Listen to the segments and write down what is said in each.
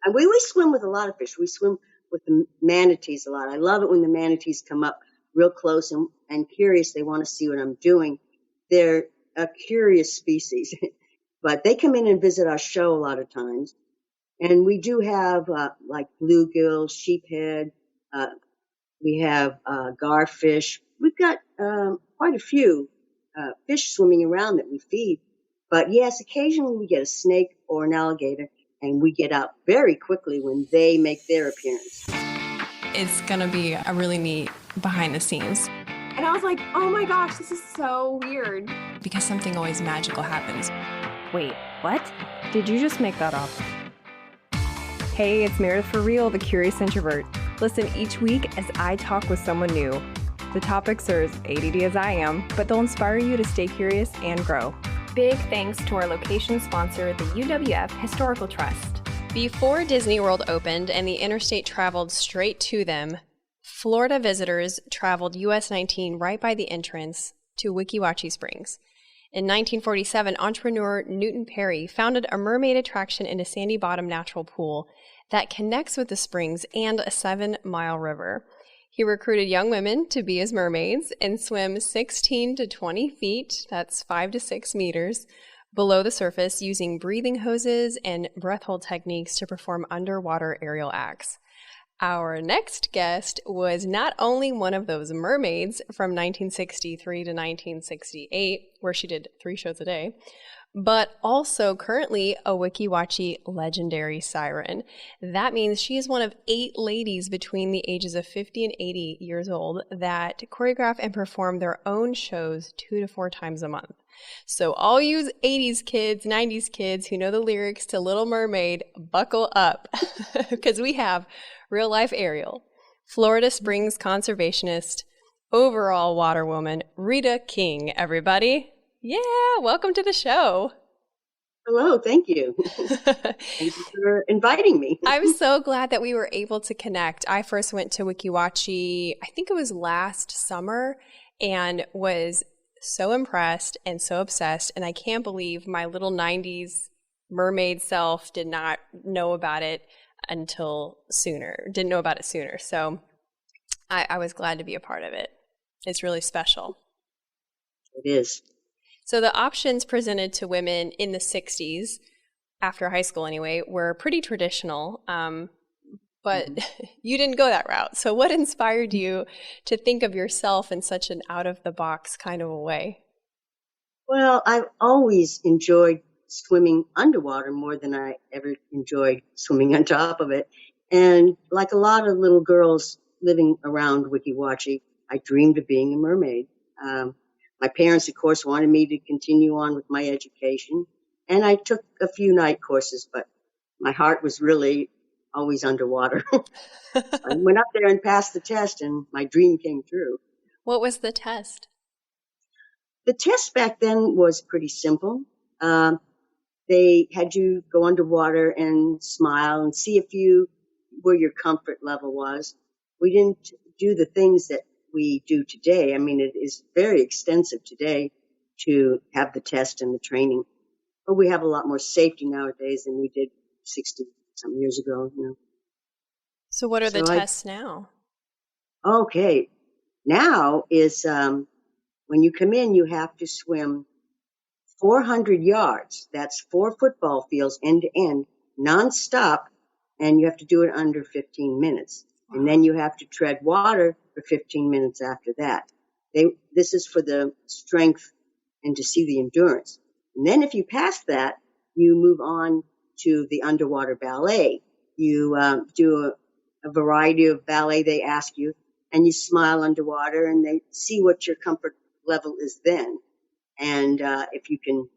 And we swim with a lot of fish. We swim with the manatees a lot. I love it when the manatees come up real close and curious. They want to see what I'm doing. They're a curious species, but they come in and visit our show a lot of times. And we do have like bluegill, sheephead. We have garfish. We've got quite a few fish swimming around that we feed. But yes, occasionally we get a snake or an alligator, and we get out very quickly when they make their appearance. It's going to be a really neat behind the scenes. And I was like, oh my gosh, this is so weird. Because something always magical happens. Wait, what? Did you just make that up? Hey, it's Meredith for Real, the Curious Introvert. Listen each week as I talk with someone new. The topics are as ADD as I am, but they'll inspire you to stay curious and grow. Big thanks to our location sponsor, the UWF Historical Trust. Before Disney World opened and the interstate traveled straight to them, Florida visitors traveled US 19 right by the entrance to Weeki Wachee Springs. In 1947, entrepreneur Newton Perry founded a mermaid attraction in a sandy bottom natural pool that connects with the springs and a 7-mile river. He recruited young women to be his mermaids and swim 16 to 20 feet, that's 5 to 6 meters, below the surface using breathing hoses and breath hold techniques to perform underwater aerial acts. Our next guest was not only one of those mermaids from 1963 to 1968, where she did 3 shows a day, but also currently a Weeki Wachee legendary siren. That means she is one of 8 ladies between the ages of 50 and 80 years old that choreograph and perform their own shows 2 to 4 times a month. So all you 80s kids, 90s kids who know the lyrics to Little Mermaid, buckle up because we have real life Ariel, Florida Springs conservationist, overall water woman, Rita King, everybody. Yeah, welcome to the show. Hello, thank you. Thank you for inviting me. I'm so glad that we were able to connect. I first went to Weeki Wachee, I think it was last summer, and was so impressed and so obsessed. And I can't believe my little 90s mermaid self did not know about it didn't know about it sooner. So I was glad to be a part of it. It's really special. It is. So the options presented to women in the 60s, after high school anyway, were pretty traditional, but you didn't go that route. So what inspired you to think of yourself in such an out-of-the-box kind of a way? Well, I've always enjoyed swimming underwater more than I ever enjoyed swimming on top of it. And like a lot of little girls living around Weeki Wachee, I dreamed of being a mermaid. My parents, of course, wanted me to continue on with my education, and I took a few night courses, but my heart was really always underwater. I went up there and passed the test, and my dream came true. What was the test? The test back then was pretty simple. They had you go underwater and smile and see where your comfort level was. We didn't do the things that we do today. I mean, it is very extensive today to have the test and the training, but we have a lot more safety nowadays than we did 60-some years ago. So what are the tests now? Okay. Now is when you come in, you have to swim 400 yards. That's 4 football fields end to end, nonstop, and you have to do it under 15 minutes. And then you have to tread water for 15 minutes after that. This is for the strength and to see the endurance. And then if you pass that, you move on to the underwater ballet. You do a variety of ballet they ask you, and you smile underwater, and they see what your comfort level is then. And if you can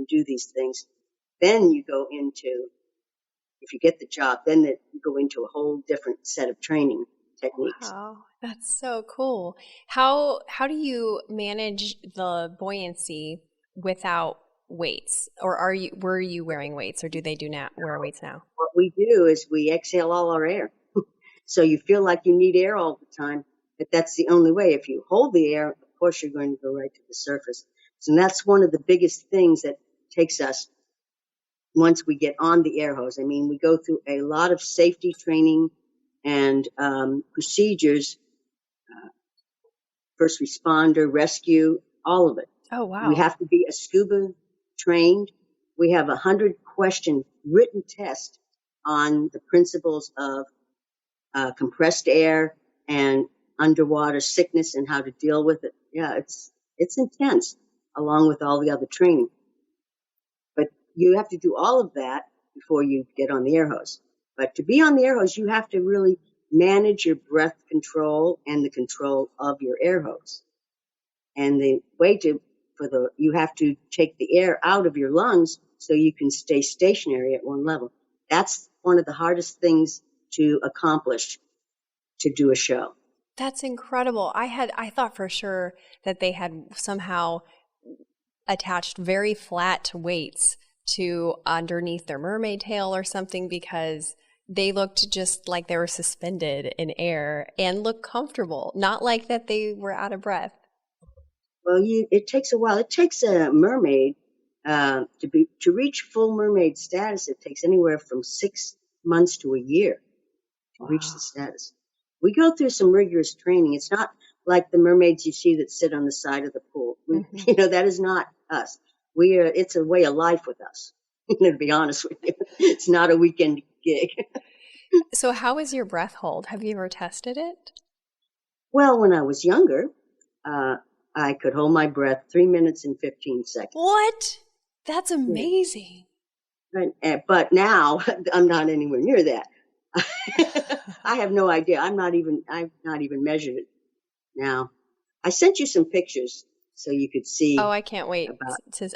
do these things, then you go into, if you get the job, then you go into a whole different set of training techniques. Wow, that's so cool. How do you manage the buoyancy without weights? Or were you wearing weights, or do they wear weights now? What we do is we exhale all our air. So you feel like you need air all the time, but that's the only way. If you hold the air, of course you're going to go right to the surface. So that's one of the biggest things that takes us once we get on the air hose. I mean, we go through a lot of safety training and procedures, first responder, rescue, all of it. Oh, wow. We have to be a scuba trained. We have 100-question written test on the principles of compressed air and underwater sickness and how to deal with it. Yeah, it's intense, along with all the other training. But you have to do all of that before you get on the air hose. But to be on the air hose, you have to really manage your breath control and the control of your air hose. And the way you have to take the air out of your lungs so you can stay stationary at one level. That's one of the hardest things to accomplish to do a show. That's incredible. I thought for sure that they had somehow attached very flat weights to underneath their mermaid tail or something, because they looked just like they were suspended in air and looked comfortable, not like that they were out of breath. Well, it takes a while. It takes a mermaid to reach full mermaid status. It takes anywhere from 6 months to a year to reach the status. We go through some rigorous training. It's not like the mermaids you see that sit on the side of the pool. That is not us. It's a way of life with us. To be honest with you, it's not a weekend gig. So how is your breath hold? Have you ever tested it? Well, when I was younger, I could hold my breath 3 minutes and 15 seconds. What? That's amazing. But now I'm not anywhere near that. I have no idea. I've not even measured it now. I sent you some pictures so you could see. Oh, I can't wait.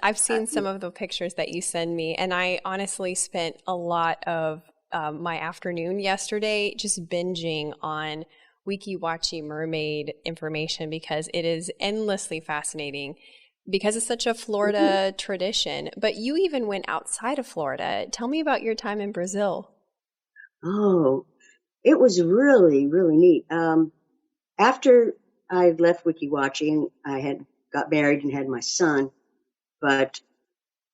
I've seen some of the pictures that you send me, and I honestly spent a lot of my afternoon yesterday just binging on Weeki Wachee Mermaid information, because it is endlessly fascinating, because it's such a Florida tradition. But you even went outside of Florida. Tell me about your time in Brazil. Oh, it was really, really neat. After I left Weeki Wachee and I had got married and had my son, but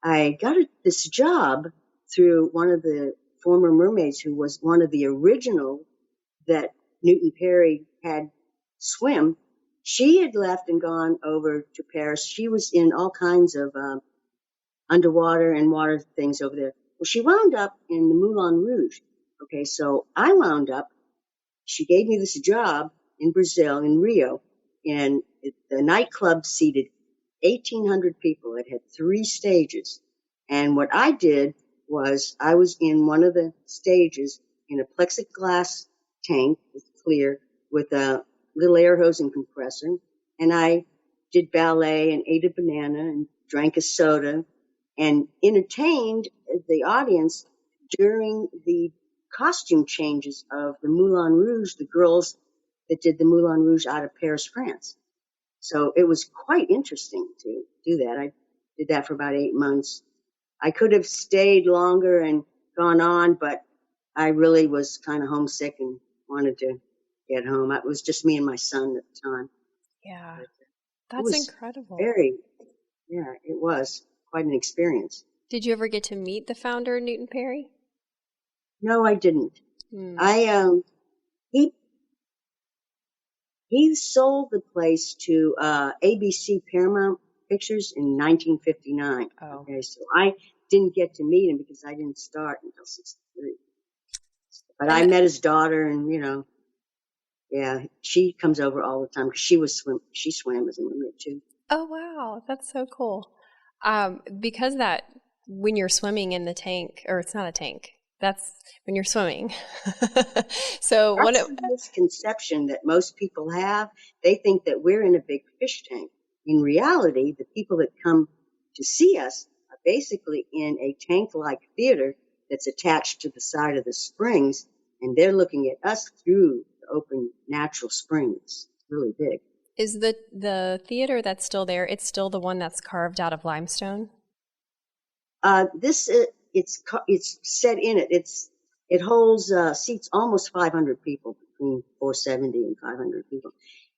I got this job through one of the former mermaids who was one of the original that Newton Perry had swim. She had left and gone over to Paris. She was in all kinds of underwater and water things over there. Well, she wound up in the Moulin Rouge. Okay, so she gave me this job in Brazil, in Rio, and the nightclub seated 1,800 people. It had 3 stages. And what I did was I was in one of the stages in a plexiglass tank, clear, with a little air hose and compressor. And I did ballet and ate a banana and drank a soda and entertained the audience during the costume changes of the Moulin Rouge, the girls that did the Moulin Rouge out of Paris, France. So it was quite interesting to do that. I did that for about 8 months. I could have stayed longer and gone on, but I really was kind of homesick and wanted to get home. It was just me and my son at the time. Yeah, that's incredible. It was quite an experience. Did you ever get to meet the founder, Newton Perry? No, I didn't. He sold the place to ABC Paramount Pictures in 1959. Oh. Okay, so I didn't get to meet him because I didn't start until 1963. But I met his daughter, and she comes over all the time because she swam as a mermaid too. Oh wow, that's so cool. Because when you're swimming in the tank, or it's not a tank, that's when you're swimming. So that's a misconception that most people have. They think that we're in a big fish tank. In reality, the people that come to see us are basically in a tank-like theater that's attached to the side of the springs, and they're looking at us through the open natural springs. It's really big. Is the theater that's still there, it's still the one that's carved out of limestone? It's set in it. It holds seats almost 500 people, between 470 and 500 people.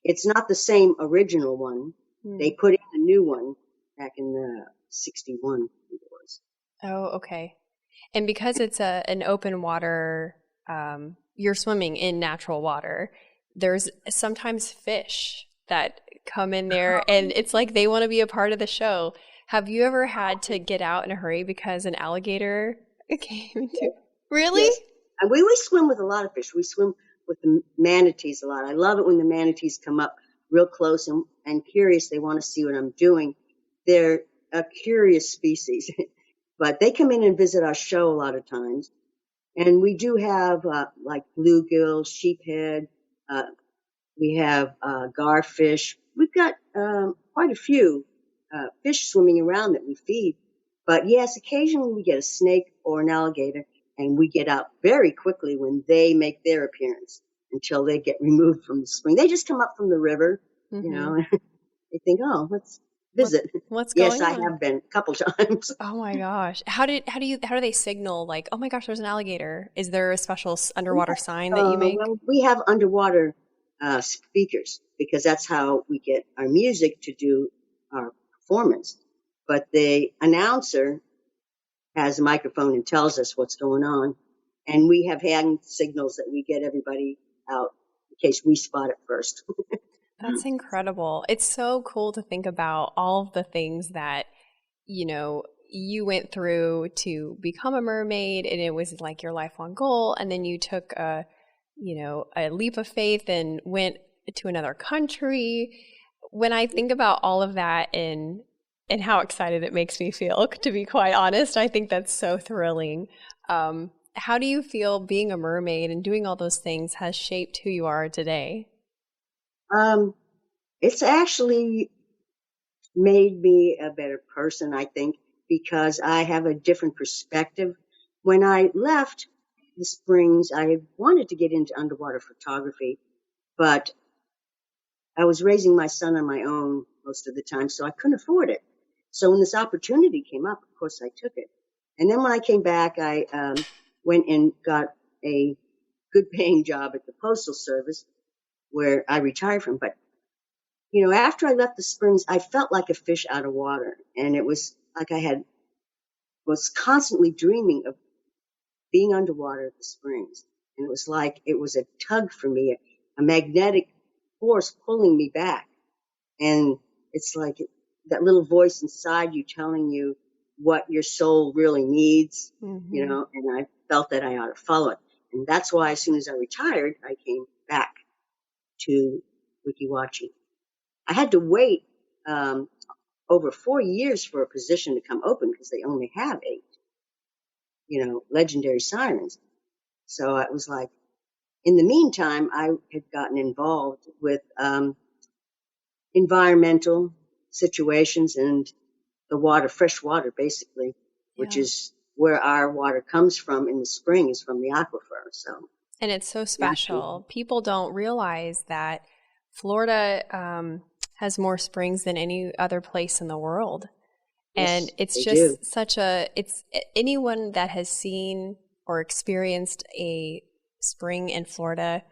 It's not the same original one. They put in a new one back in 61. It was. Oh, okay. And because it's an open water, you're swimming in natural water, there's sometimes fish that come in there and it's like they want to be a part of the show. Have you ever had to get out in a hurry because an alligator came into? Really? Yes. And we swim with a lot of fish. We swim with the manatees a lot. I love it when the manatees come up real close and curious. They want to see what I'm doing. They're a curious species, but they come in and visit our show a lot of times. And we do have like bluegill, sheephead. We have garfish. We've got quite a few fish swimming around that we feed. But yes, occasionally we get a snake or an alligator, and we get out very quickly when they make their appearance until they get removed from the spring. They just come up from the river, you know, and they think, oh, let's visit. What's going on? Yes, I have been a couple times. Oh my gosh. How do they signal like, oh my gosh, there's an alligator? Is there a special underwater sign that you make? Well, we have underwater speakers because that's how we get our music to do our performance. But the announcer has a microphone and tells us what's going on. And we have hand signals that we get everybody out in case we spot it first. That's incredible. It's so cool to think about all of the things that, you know, you went through to become a mermaid, and it was like your lifelong goal. And then you took a leap of faith and went to another country. When I think about all of that and how excited it makes me feel, to be quite honest, I think that's so thrilling. How do you feel being a mermaid and doing all those things has shaped who you are today? It's actually made me a better person, I think, because I have a different perspective. When I left the Springs, I wanted to get into underwater photography, but I was raising my son on my own most of the time, so I couldn't afford it. So when this opportunity came up, of course, I took it. And then when I came back, I went and got a good paying job at the Postal Service where I retired from. But, you know, after I left the Springs, I felt like a fish out of water. And it was like I was constantly dreaming of being underwater at the Springs. And it was like it was a tug for me, a magnetic force pulling me back. And it's like that little voice inside you telling you what your soul really needs, you know, and I felt that I ought to follow it. And that's why as soon as I retired, I came back to Weeki Wachee. I had to wait over 4 years for a position to come open because they only have 8, you know, legendary sirens. So it was like, in the meantime, I had gotten involved with environmental situations and the water, fresh water, basically, which is where our water comes from in the spring, is from the aquifer. So, and it's so special. People don't realize that Florida has more springs than any other place in the world. Yes, and it's just such it's anyone that has seen or experienced a spring in Florida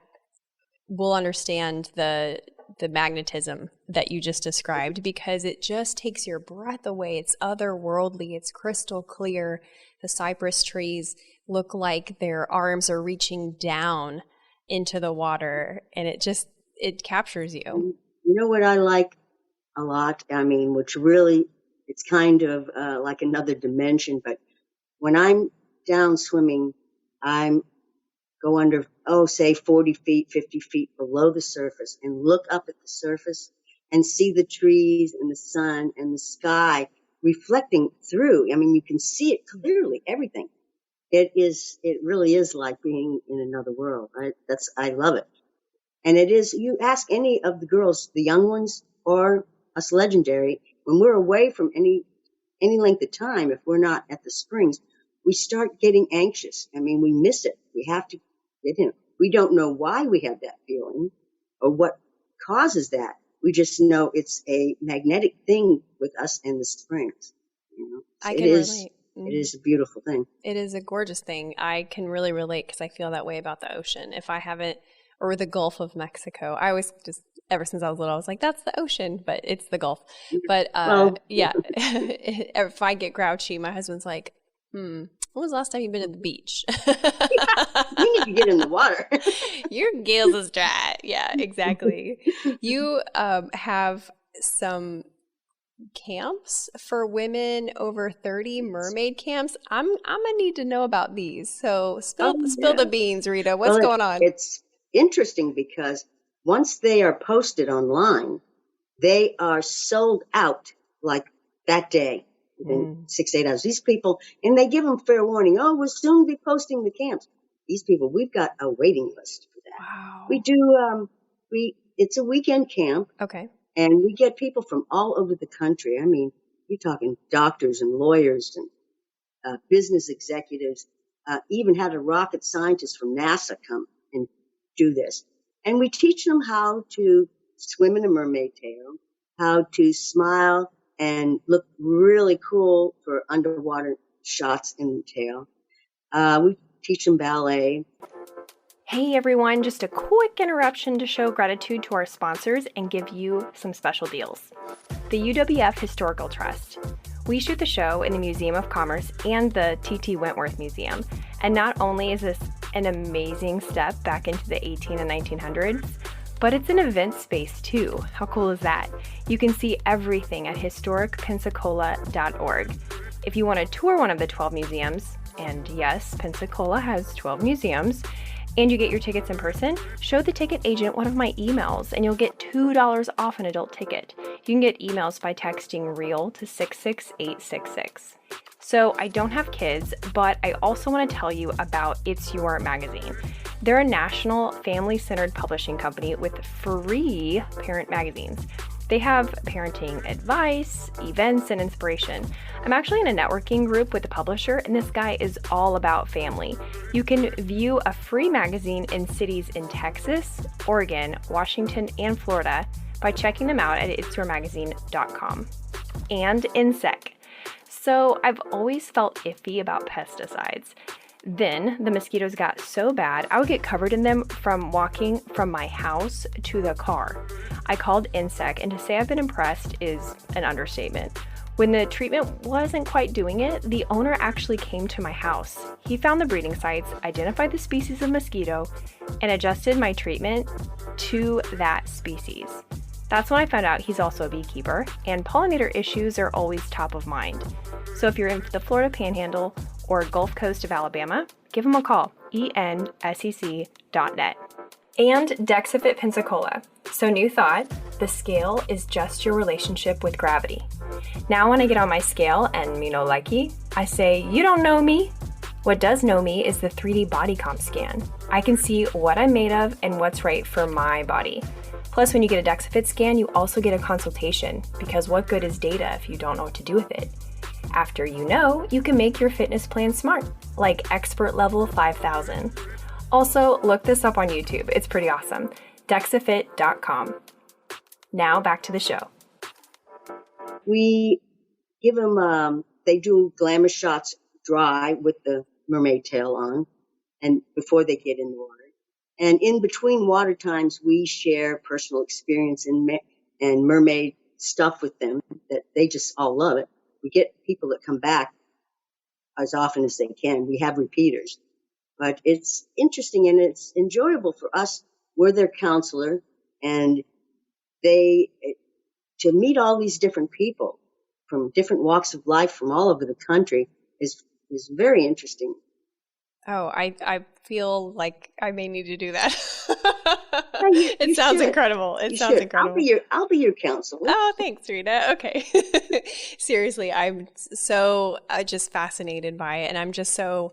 will understand the magnetism that you just described, because it just takes your breath away. It's otherworldly. It's crystal clear. The cypress trees look like their arms are reaching down into the water, and it captures you. You know what I like a lot? I mean, which really, it's kind of like another dimension, but when I'm down swimming, I'm go under, say 40 feet, 50 feet below the surface and look up at the surface and see the trees and the sun and the sky reflecting through. I mean, you can see it clearly, everything. It really is like being in another world. I love it. And it is, you ask any of the girls, the young ones or us legendary, when we're away from any length of time, if we're not at the springs, we start getting anxious. I mean, we miss it. We have to get in. We don't know why we have that feeling or what causes that. We just know it's a magnetic thing with us and the springs. You know? So I can relate. It is a beautiful thing. It is a gorgeous thing. I can really relate because I feel that way about the ocean. If I haven't, or the Gulf of Mexico, I always just, ever since I was little, I was like, that's the ocean, but it's the Gulf. But yeah, if I get grouchy, my husband's like, When was the last time you've been at the beach? We need to get in the water. Your gills is dry. Yeah, exactly. You have some camps for women over 30, mermaid camps. I'm gonna need to know about these. So spill the beans, Rita. What's going on? It's interesting because once they are posted online, they are sold out like that day within 6 to 8 hours. These people, and they give them fair warning. Oh, we'll soon be posting the camps. These people, we've got a waiting list for that. Wow. We do. It's a weekend camp. Okay. And we get people from all over the country. I mean, you're talking doctors and lawyers and business executives. Even had a rocket scientist from NASA come and do this. And we teach them how to swim in a mermaid tail, how to smile and look really cool for underwater shots in the tail. We teach them ballet. Hey everyone, just a quick interruption to show gratitude to our sponsors and give you some special deals. The UWF Historical Trust. We shoot the show in the Museum of Commerce and the T.T. Wentworth Museum. And not only is this an amazing step back into the 18 and 1900s, but it's an event space too. How cool is that? You can see everything at historicpensacola.org. If you want to tour one of the 12 museums, and yes, Pensacola has 12 museums, and you get your tickets in person, show the ticket agent one of my emails and you'll get $2 off an adult ticket. You can get emails by texting REAL to 66866. So I don't have kids, but I also want to tell you about It's Your Magazine. They're a national family-centered publishing company with free parent magazines. They have parenting advice, events, and inspiration. I'm actually in a networking group with the publisher, and this guy is all about family. You can view a free magazine in cities in Texas, Oregon, Washington, and Florida by checking them out at itsyourmagazine.com. And INSEC. So I've always felt iffy about pesticides. Then the mosquitoes got so bad, I would get covered in them from walking from my house to the car. I called INSEC, and to say I've been impressed is an understatement. When the treatment wasn't quite doing it, the owner actually came to my house. He found the breeding sites, identified the species of mosquito, and adjusted my treatment to that species. That's when I found out he's also a beekeeper, and pollinator issues are always top of mind. So if you're in the Florida Panhandle or Gulf Coast of Alabama, give him a call, ensec.net. And Dexafit Pensacola. So new thought, the scale is just your relationship with gravity. Now when I get on my scale and me no likey, I say, you don't know me. What does know me is the 3D body comp scan. I can see what I'm made of and what's right for my body. Plus, when you get a Dexafit scan, you also get a consultation, because what good is data if you don't know what to do with it? After you know, you can make your fitness plan smart, like Expert Level 5000. Also, look this up on YouTube. It's pretty awesome. Dexafit.com. Now back to the show. We give them, they do glamour shots dry with the mermaid tail on, and before they get in the water. And in between water times, we share personal experience and mermaid stuff with them that they just all love it. We get people that come back as often as they can. We have repeaters. But it's interesting and it's enjoyable for us. We're their counselor, and to meet all these different people from different walks of life from all over the country is very interesting. Oh, I feel like I may need to do that. You sounds should. incredible. It You sounds should. incredible. I'll be your counselor. Oh, thanks, Rita. Okay. Seriously, I'm so just fascinated by it, and I'm just so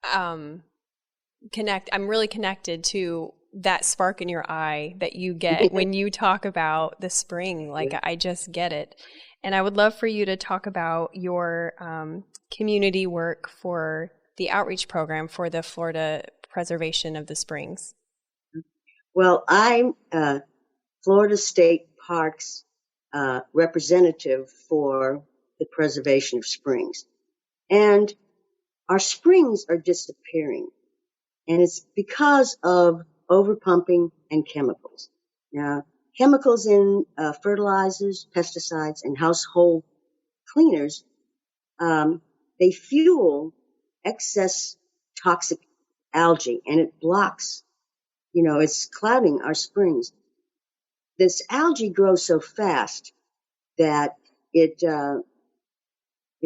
I'm really connected to that spark in your eye that you get when you talk about the spring. Like, I just get it. And I would love for you to talk about your community work for the outreach program for the Florida preservation of the springs. Well, I'm Florida State Parks representative for the preservation of springs. And our springs are disappearing. And it's because of overpumping and chemicals. Now, chemicals in fertilizers, pesticides, and household cleaners, they fuel excess toxic algae, and it blocks, it's clouding our springs. This algae grows so fast that it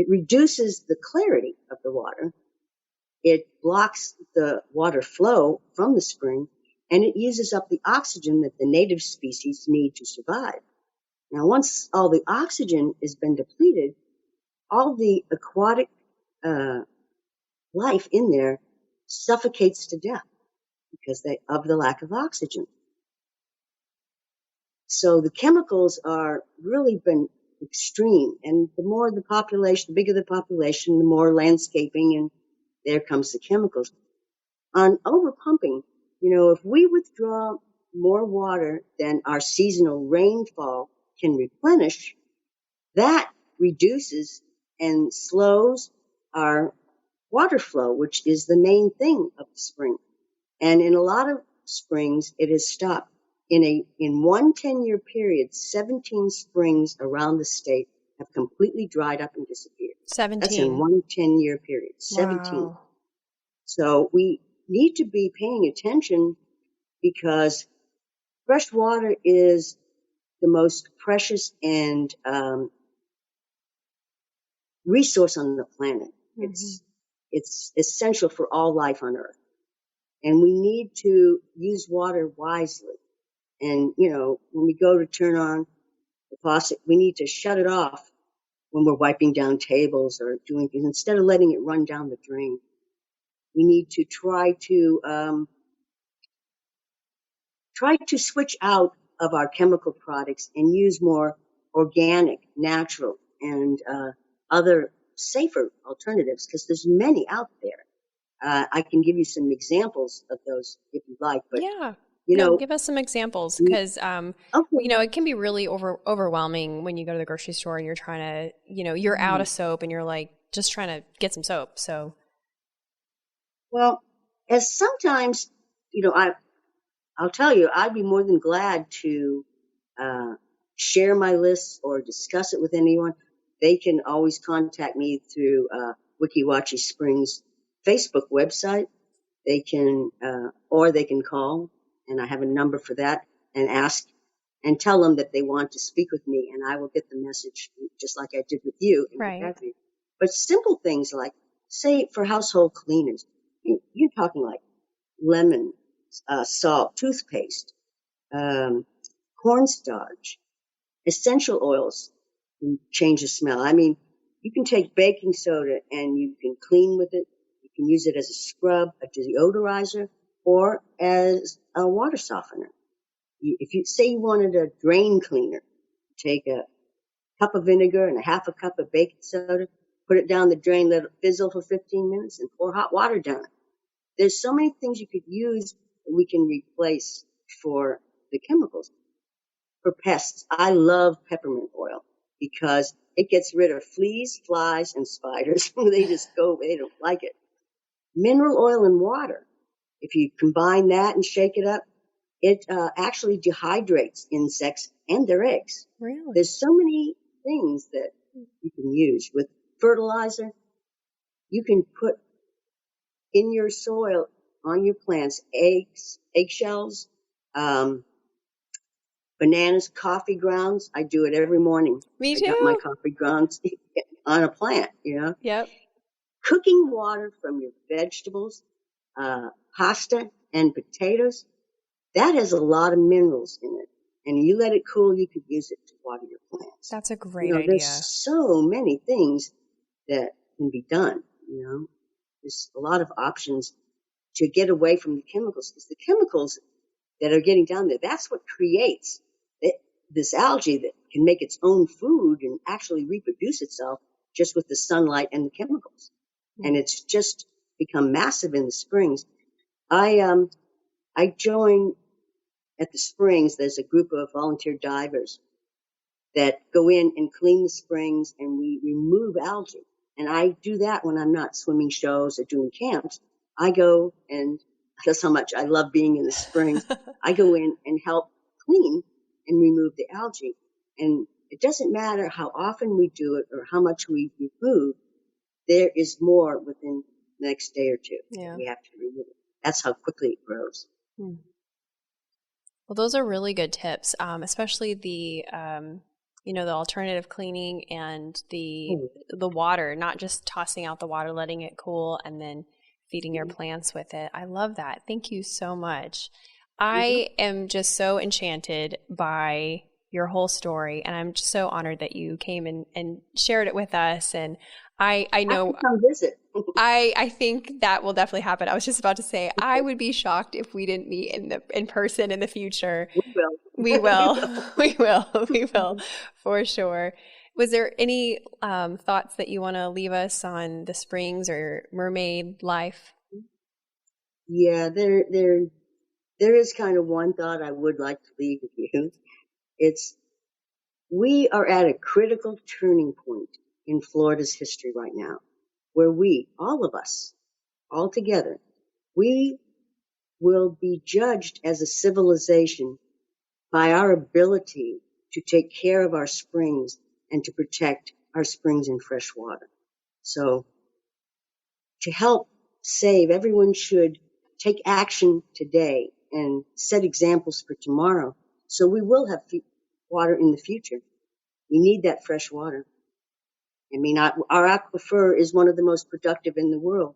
reduces the clarity of the water. It blocks the water flow from the spring, and it uses up the oxygen that the native species need to survive. Now, once all the oxygen has been depleted, all the aquatic life in there suffocates to death because of the lack of oxygen. So the chemicals are really been extreme, and the bigger the population, the more landscaping, and there comes the chemicals. On overpumping, if we withdraw more water than our seasonal rainfall can replenish, that reduces and slows our water flow, which is the main thing of the spring. And in a lot of springs, it has stopped. In one 10-year period, 17 springs around the state have completely dried up and disappeared. 17. That's in one 10-year period. 17. Wow. So we need to be paying attention because fresh water is the most precious and resource on the planet. Mm-hmm. It's essential for all life on Earth. And we need to use water wisely. And, when we go to turn on the faucet, we need to shut it off when we're wiping down tables or doing things. Instead of letting it run down the drain, we need to try to switch out of our chemical products and use more organic, natural, and other safer alternatives, because there's many out there. I can give you some examples of those if you'd like, but yeah. No, give us some examples, because okay. it can be really overwhelming when you go to the grocery store and you're trying to, you're out of soap and you're like just trying to get some soap. So, well, as sometimes, I'll tell you, I'd be more than glad to share my lists or discuss it with anyone. They can always contact me through Weeki Wachee Springs Facebook website. They can, or they can call, and I have a number for that, and ask and tell them that they want to speak with me, and I will get the message just like I did with you. And right. But simple things like, say, for household cleaners, you're talking like lemon, salt, toothpaste, cornstarch, essential oils can change the smell. I mean, you can take baking soda and you can clean with it. You can use it as a scrub, a deodorizer, or as a water softener. If you say you wanted a drain cleaner, take a cup of vinegar and a half a cup of baking soda, put it down the drain, let it fizzle for 15 minutes, and pour hot water down it. There's so many things you could use that we can replace for the chemicals. For pests, I love peppermint oil because it gets rid of fleas, flies, and spiders. They just go away. They don't like it. Mineral oil and water, if you combine that and shake it up, it actually dehydrates insects and their eggs. Really? There's so many things that you can use. With fertilizer, you can put in your soil, on your plants, eggshells, bananas, coffee grounds. I do it every morning. Me too. I got my coffee grounds on a plant, Yep. Cooking water from your vegetables, pasta and potatoes, that has a lot of minerals in it. And you let it cool, you could use it to water your plants. That's a great There's idea. so many things that can be done, There's a lot of options to get away from the chemicals, because the chemicals that are getting down there, that's what creates this algae that can make its own food and actually reproduce itself just with the sunlight and the chemicals. Mm-hmm. And it's just become massive in the springs. I join at the springs. There's a group of volunteer divers that go in and clean the springs, and we remove algae. And I do that when I'm not swimming shows or doing camps. I go, and that's how much I love being in the springs. I go in and help clean and remove the algae. And it doesn't matter how often we do it or how much we remove, there is more within next day or two. Yeah. We have to remove it. That's how quickly it grows. Well, those are really good tips, especially the the alternative cleaning and the water, not just tossing out the water, letting it cool, and then feeding your plants with it. I love that. Thank you so much. I am just so enchanted by your whole story, and I'm just so honored that you came and shared it with us. And I know I can come visit. I think that will definitely happen. I was just about to say I would be shocked if we didn't meet in person in the future. We will. We will for sure. Was there any thoughts that you want to leave us on the springs or mermaid life? Yeah, there is kind of one thought I would like to leave with you. We are at a critical turning point in Florida's history right now, where all of us, all together, we will be judged as a civilization by our ability to take care of our springs and to protect our springs and fresh water. So to help save, everyone should take action today and set examples for tomorrow. So we will have water in the future. We need that fresh water. I mean, our aquifer is one of the most productive in the world,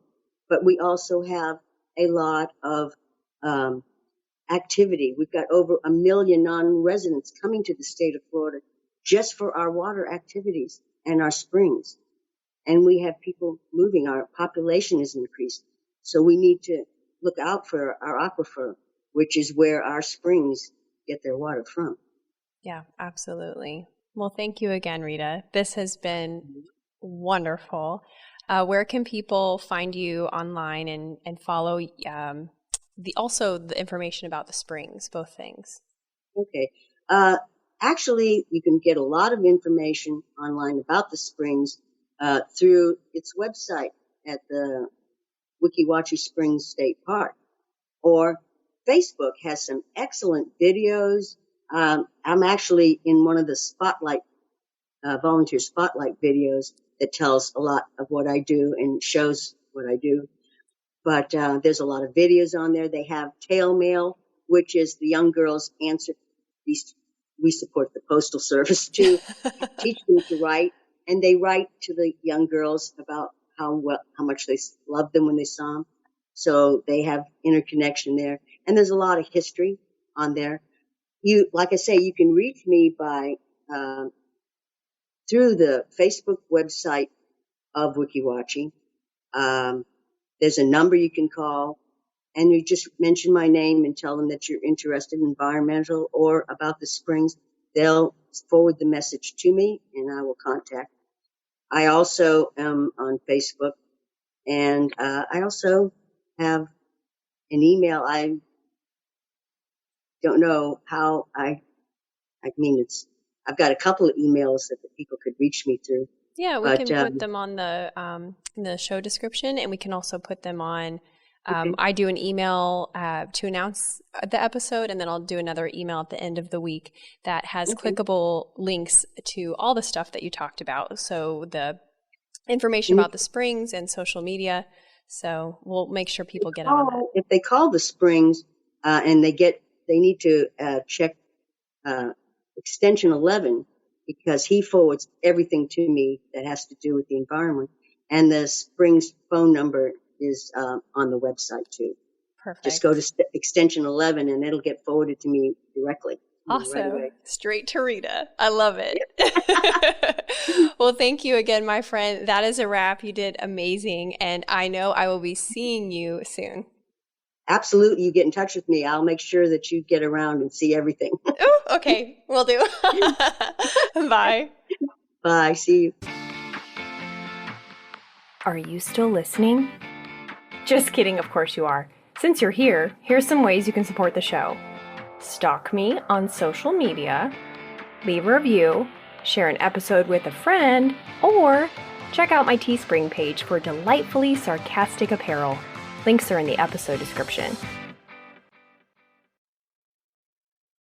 but we also have a lot of activity. We've got over 1 million non-residents coming to the state of Florida just for our water activities and our springs. And we have people moving. Our population is increased. So we need to look out for our aquifer, which is where our springs get their water from. Yeah, absolutely. Well, thank you again, Rita. This has been wonderful. Where can people find you online and follow also the information about the springs, both things? Okay. Actually, you can get a lot of information online about the springs through its website at the Weeki Wachee Springs State Park. Or Facebook has some excellent videos. I'm actually in one of the volunteer spotlight videos that tells a lot of what I do and shows what I do. But there's a lot of videos on there. They have tail mail, which is the young girls answer these. We support the Postal Service to teach them to write, and they write to the young girls about how much they loved them when they saw them. So they have interconnection there, and there's a lot of history on there. Like I say, you can reach me by through the Facebook website of Weeki Wachee. There's a number you can call, and you just mention my name and tell them that you're interested in environmental or about the springs. They'll forward the message to me, and I will contact. I also am on Facebook, and I also have an email. I don't know how I've got a couple of emails that the people could reach me through. Yeah, we can put them on the show description, and we can also put them on. I do an email to announce the episode, and then I'll do another email at the end of the week that has clickable links to all the stuff that you talked about. So the information about the springs and social media. So we'll make sure people get on that. If they call the springs and they need to check extension 11, because he forwards everything to me that has to do with the environment. And the Springs phone number is on the website too. Perfect. Just go to extension 11 and it'll get forwarded to me directly. Awesome. Right away. Straight to Rita. I love it. Yep. Well, thank you again, my friend. That is a wrap. You did amazing. And I know I will be seeing you soon. Absolutely. You get in touch with me. I'll make sure that you get around and see everything. Oh, okay. Will do. Bye. Bye. See you. Are you still listening? Just kidding, of course you are. Since you're here, here's some ways you can support the show. Stalk me on social media, leave a review, share an episode with a friend, or check out my Teespring page for delightfully sarcastic apparel. Links are in the episode description.